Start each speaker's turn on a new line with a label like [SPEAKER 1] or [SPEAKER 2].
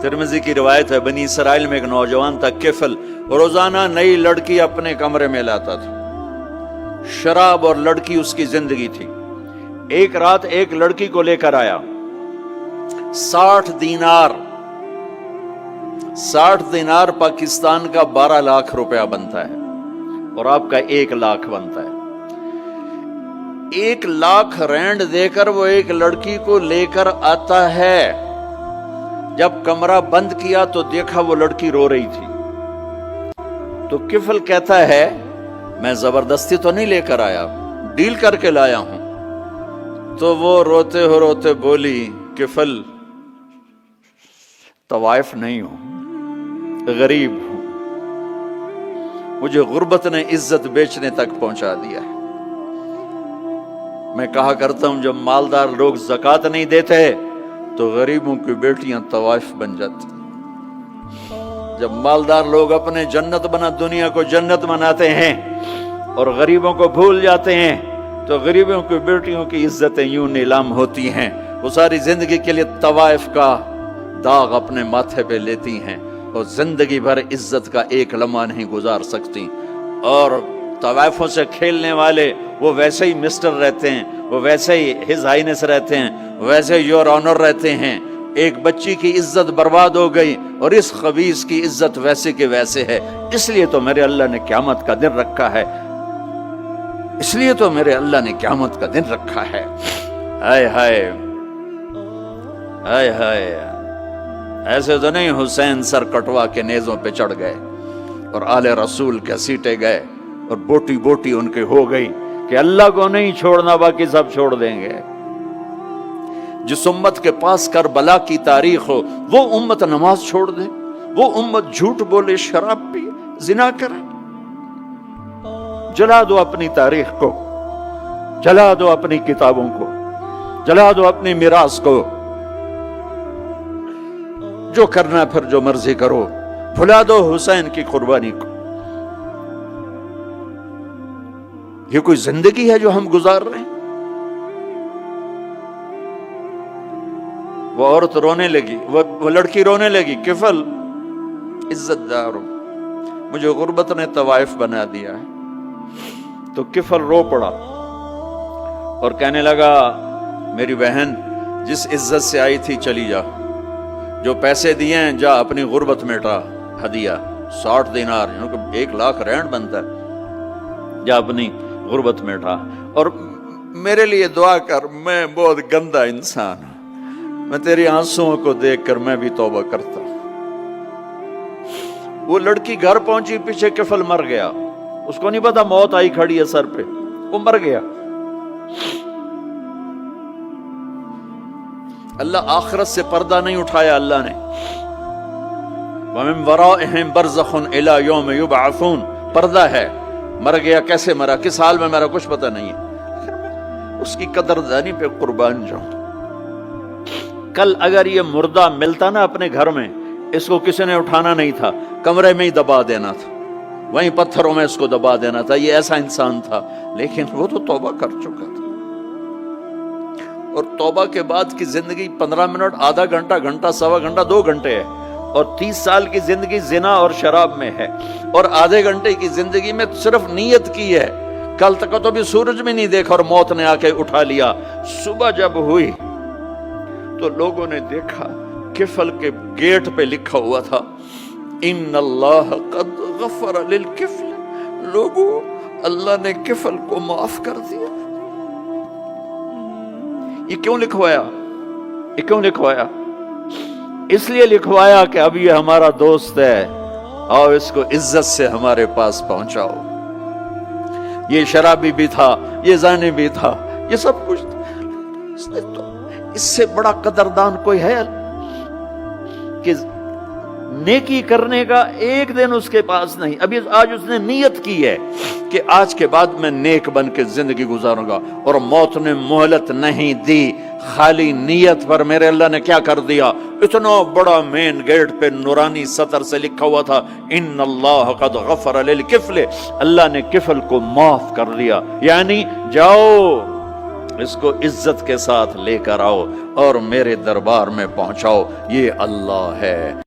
[SPEAKER 1] ترمذی کی روایت ہے، بنی اسرائیل میں ایک نوجوان تھا کفل، روزانہ نئی لڑکی اپنے کمرے میں لاتا تھا، شراب اور لڑکی اس کی زندگی تھی۔ ایک رات ایک لڑکی کو لے کر آیا، 60 دینار 60 دینار پاکستان کا 12 لاکھ روپیہ بنتا ہے، اور آپ کا 1 لاکھ بنتا ہے۔ 1 لاکھ رینڈ دے کر وہ ایک لڑکی کو لے کر آتا ہے۔ جب کمرہ بند کیا تو دیکھا وہ لڑکی رو رہی تھی، تو کفل کہتا ہے میں زبردستی تو نہیں لے کر آیا، ڈیل کر کے لایا ہوں۔ تو وہ روتے روتے بولی، کفل طوائف نہیں ہوں، غریب ہوں، مجھے غربت نے عزت بیچنے تک پہنچا دیا ہے۔ میں کہا کرتا ہوں جب مالدار لوگ زکوٰۃ نہیں دیتے تو غریبوں کی بیٹیاں طوائف بن جاتی۔ جب مالدار لوگ اپنے جنت بنا دنیا کو جنت بناتے ہیں اور غریبوں کو بھول جاتے ہیں تو غریبوں کی بیٹیوں کی عزتیں یوں نیلام ہوتی ہیں۔ وہ ساری زندگی کے لیے طوائف کا داغ اپنے ماتھے پہ لیتی ہیں اور زندگی بھر عزت کا ایک لمحہ نہیں گزار سکتی۔ اور طوائفوں سے کھیلنے والے وہ ویسے ہی مسٹر رہتے ہیں، وہ ویسے ہی ہز ہائنس رہتے ہیں، ویسے یور آنر رہتے ہیں۔ ایک بچی کی عزت برباد ہو گئی اور اس خبیث کی عزت ویسے کے ویسے ہے۔ اس لیے تو میرے اللہ نے قیامت کا دن رکھا ہے، اس لیے تو میرے اللہ نے قیامت کا دن رکھا ہے۔ ہائے ہائے ہائے ہائے، ایسے تو نہیں حسین سر کٹوا کے نیزوں پہ چڑھ گئے اور آل رسول کے سیٹے گئے اور بوٹی بوٹی ان کے ہو گئی کہ اللہ کو نہیں چھوڑنا باقی سب چھوڑ دیں گے۔ جس امت کے پاس کربلا کی تاریخ ہو وہ امت نماز چھوڑ دے، وہ امت جھوٹ بولے، شراب پی، زنا کرے۔ جلا دو اپنی تاریخ کو، جلا دو اپنی کتابوں کو، جلا دو اپنی میراث کو، جو کرنا پھر جو مرضی کرو، بھلا دو حسین کی قربانی کو۔ یہ کوئی زندگی ہے جو ہم گزار رہے ہیں؟ وہ عورت رونے لگی، وہ لڑکی رونے لگی، کفل عزت دار ہوں، مجھے غربت نے طوائف بنا دیا ہے۔ تو کفل رو پڑا اور کہنے لگا میری بہن جس عزت سے آئی تھی چلی جا، جو پیسے دیے ہیں جا اپنی غربت میٹا، ہدیہ 60 دینار یعنی کہ 1 لاکھ رینڈ بنتا ہے، جا اپنی غربت میٹا، اور میرے لیے دعا کر، میں بہت گندا انسان ہوں، میں تیری آنسوؤں کو دیکھ کر میں بھی توبہ کرتا ہوں۔ وہ لڑکی گھر پہنچی، پیچھے کفل مر گیا، اس کو نہیں پتا موت آئی کھڑی ہے سر پہ، وہ مر گیا۔ اللہ آخرت سے پردہ نہیں اٹھایا اللہ نے۔ وَمِن وَرَائِهِمْ بَرْزَخٌ إِلَى يَوْمِ يُبْعَثُونَ، پردہ ہے، مر گیا، کیسے مرا، کس حال میں مرا، کچھ پتہ نہیں ہے، اس کی قدردانی پہ قربان جاؤں۔ کل اگر یہ مردہ ملتا نا اپنے گھر میں، اس کو کسی نے اٹھانا نہیں تھا، کمرے میں ہی دبا دینا تھا، وہیں پتھروں میں اس کو دبا دینا تھا، یہ ایسا انسان تھا، لیکن وہ تو توبہ کر چکا تھا۔ اور توبہ کے بعد کی زندگی 15 منٹ، آدھا گھنٹہ، گھنٹہ، سوا گھنٹہ، 2 گھنٹے ہے، اور 30 سال کی زندگی زنا اور شراب میں ہے، اور آدھے گھنٹے کی زندگی میں صرف نیت کی ہے۔ کل تک تو بھی سورج میں نہیں دیکھا اور موت نے آ کے اٹھا لیا۔ صبح جب ہوئی تو لوگوں نے دیکھا کفل کے گیٹ پہ لکھا ہوا تھا ان اللہ قد غفر للکفل، لوگوں اللہ نے کفل کو معاف کر دیا۔ یہ کیوں لکھوایا؟ یہ کیوں لکھوایا؟ اس لیے لکھوایا کہ اب یہ ہمارا دوست ہے، آؤ اس کو عزت سے ہمارے پاس پہنچاؤ۔ یہ شرابی بھی تھا، یہ زانی بھی تھا، یہ سب کچھ تھا۔ اس سے بڑا قدردان کوئی ہے کہ نیکی کرنے کا ایک دن اس کے پاس نہیں؟ ابھی آج اس نے نیت کی ہے کہ آج کے بعد میں نیک بن کے زندگی گزاروں گا، اور موت نے مہلت نہیں دی۔ خالی نیت پر میرے اللہ نے کیا کر دیا، اتنا بڑا مین گیٹ پہ نورانی سطر سے لکھا ہوا تھا ان اللہ قد غفر للکفل، اللہ نے کفل کو معاف کر دیا۔ یعنی جاؤ اس کو عزت کے ساتھ لے کر آؤ اور میرے دربار میں پہنچاؤ، یہ اللہ ہے۔